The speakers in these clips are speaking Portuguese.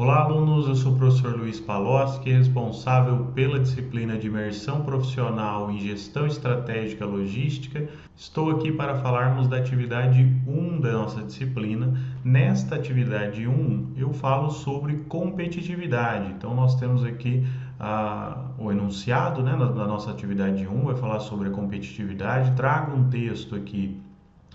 Olá, alunos! Eu sou o professor Luiz Paloschi, responsável pela disciplina de imersão profissional em gestão estratégica logística. Estou aqui para falarmos da atividade 1 da nossa disciplina. Nesta atividade 1, eu falo sobre competitividade. Então, nós temos aqui o enunciado, né, da nossa atividade 1, vai falar sobre a competitividade. Trago um texto aqui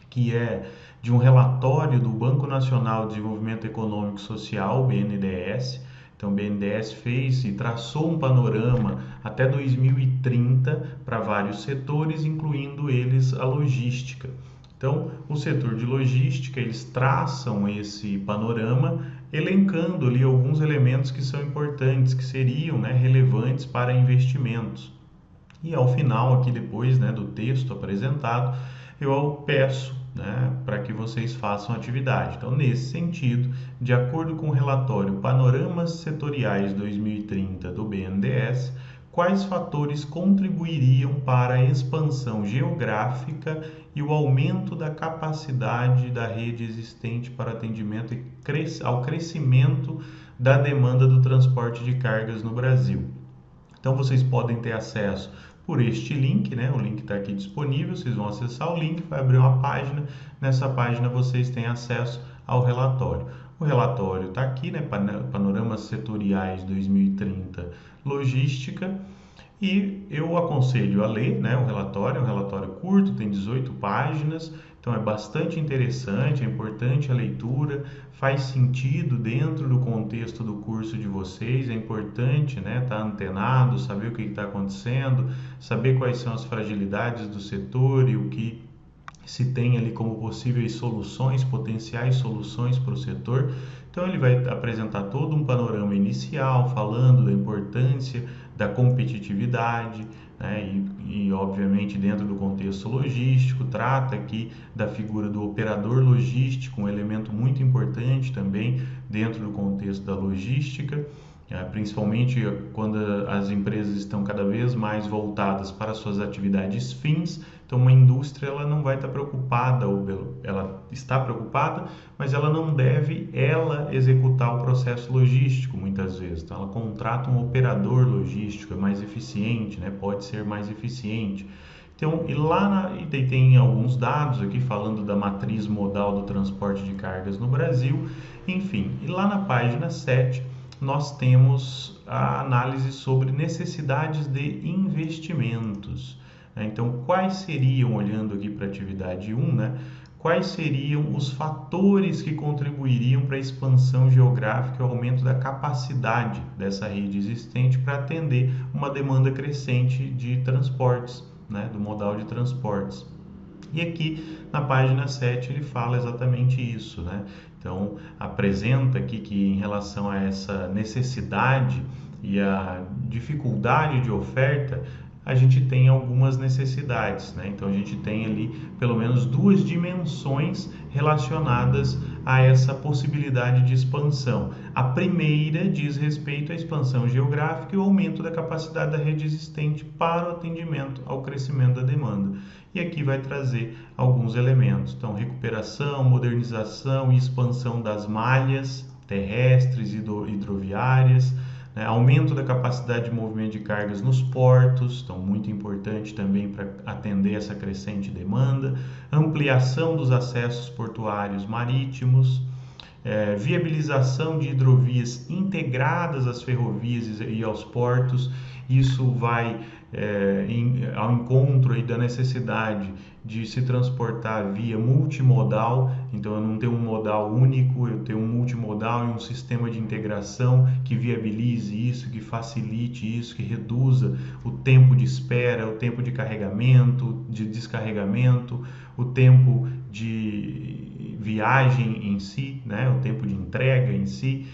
que é de um relatório do Banco Nacional de Desenvolvimento Econômico e Social, BNDES. Então, o BNDES fez e traçou um panorama até 2030 para vários setores, incluindo eles a logística. Então, o setor de logística, eles traçam esse panorama, elencando ali alguns elementos que são importantes, que seriam, né, relevantes para investimentos. E ao final, aqui depois, né, do texto apresentado, eu peço, né, para que vocês façam atividade. Então, nesse sentido, de acordo com o relatório Panoramas Setoriais 2030 do BNDES, quais fatores contribuiriam para a expansão geográfica e o aumento da capacidade da rede existente para atendimento ao crescimento da demanda do transporte de cargas no Brasil? Então, vocês podem ter acesso por este link, né? O link está aqui disponível, vocês vão acessar o link, vai abrir uma página, nessa página vocês têm acesso ao relatório. O relatório está aqui, né? Panoramas Setoriais 2030 Logística, e eu aconselho a ler, né, o relatório. É um relatório curto, tem 18 páginas, então é bastante interessante, é importante a leitura, faz sentido dentro do contexto do curso de vocês, é importante, né, estar antenado, saber o que está acontecendo, saber quais são as fragilidades do setor e o que se tem ali como possíveis soluções, potenciais soluções para o setor. Então ele vai apresentar todo um panorama inicial, falando da importância da competitividade, né? E obviamente dentro do contexto logístico, trata aqui da figura do operador logístico, um elemento muito importante também dentro do contexto da logística. Principalmente quando as empresas estão cada vez mais voltadas para suas atividades fins. Então, uma indústria ela não vai estar preocupada, ou ela está preocupada, mas ela não deve executar o processo logístico muitas vezes. Então, ela contrata um operador logístico, é mais eficiente, né? Pode ser mais eficiente. Então, e tem alguns dados aqui falando da matriz modal do transporte de cargas no Brasil. Enfim, e lá na página 7, nós temos a análise sobre necessidades de investimentos. Então, quais seriam, olhando aqui para a atividade 1, né, quais seriam os fatores que contribuiriam para a expansão geográfica e o aumento da capacidade dessa rede existente para atender uma demanda crescente de transportes, né, do modal de transportes? E aqui na página 7 ele fala exatamente isso, né? Então, apresenta aqui que em relação a essa necessidade e a dificuldade de oferta, a gente tem algumas necessidades, né? Então, a gente tem ali pelo menos duas dimensões relacionadas a essa possibilidade de expansão. A primeira diz respeito à expansão geográfica e o aumento da capacidade da rede existente para o atendimento ao crescimento da demanda. E aqui vai trazer alguns elementos. Então, recuperação, modernização e expansão das malhas terrestres e hidroviárias, né? Aumento da capacidade de movimento de cargas nos portos, então muito importante também para atender essa crescente demanda, ampliação dos acessos portuários marítimos, viabilização de hidrovias integradas às ferrovias e aos portos. Isso vai ao encontro aí da necessidade de se transportar via multimodal. Então, eu não tenho um modal único, eu tenho um multimodal e um sistema de integração que viabilize isso, que facilite isso, que reduza o tempo de espera, o tempo de carregamento, de descarregamento, o tempo de viagem em si, né? O tempo de entrega em si.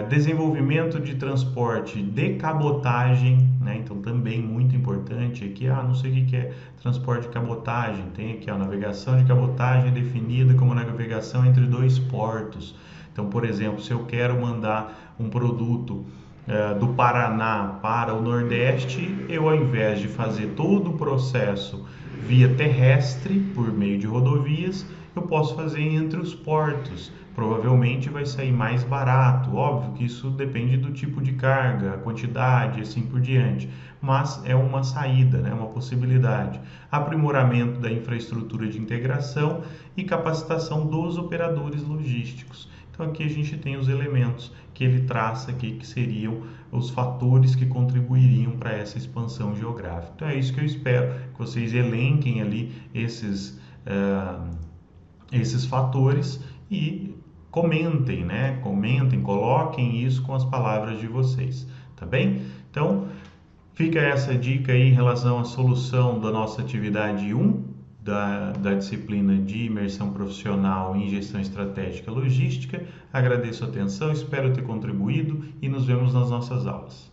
Desenvolvimento de transporte de cabotagem, né? Então também muito importante aqui, não sei o que é transporte de cabotagem, tem aqui a navegação de cabotagem definida como navegação entre dois portos. Então, por exemplo, se eu quero mandar um produto do Paraná para o Nordeste, eu, ao invés de fazer todo o processo via terrestre, por meio de rodovias, eu posso fazer entre os portos, provavelmente vai sair mais barato. Óbvio que isso depende do tipo de carga, a quantidade, assim por diante, mas é uma saída, né? Uma possibilidade. Aprimoramento da infraestrutura de integração e capacitação dos operadores logísticos. Então aqui a gente tem os elementos que ele traça aqui, que seriam os fatores que contribuiriam para essa expansão geográfica. Então é isso que eu espero, que vocês elenquem ali esses fatores e comentem, né? Comentem, coloquem isso com as palavras de vocês, tá bem? Então, fica essa dica aí em relação à solução da nossa atividade 1 da disciplina de imersão profissional em gestão estratégica logística. Agradeço a atenção, espero ter contribuído e nos vemos nas nossas aulas.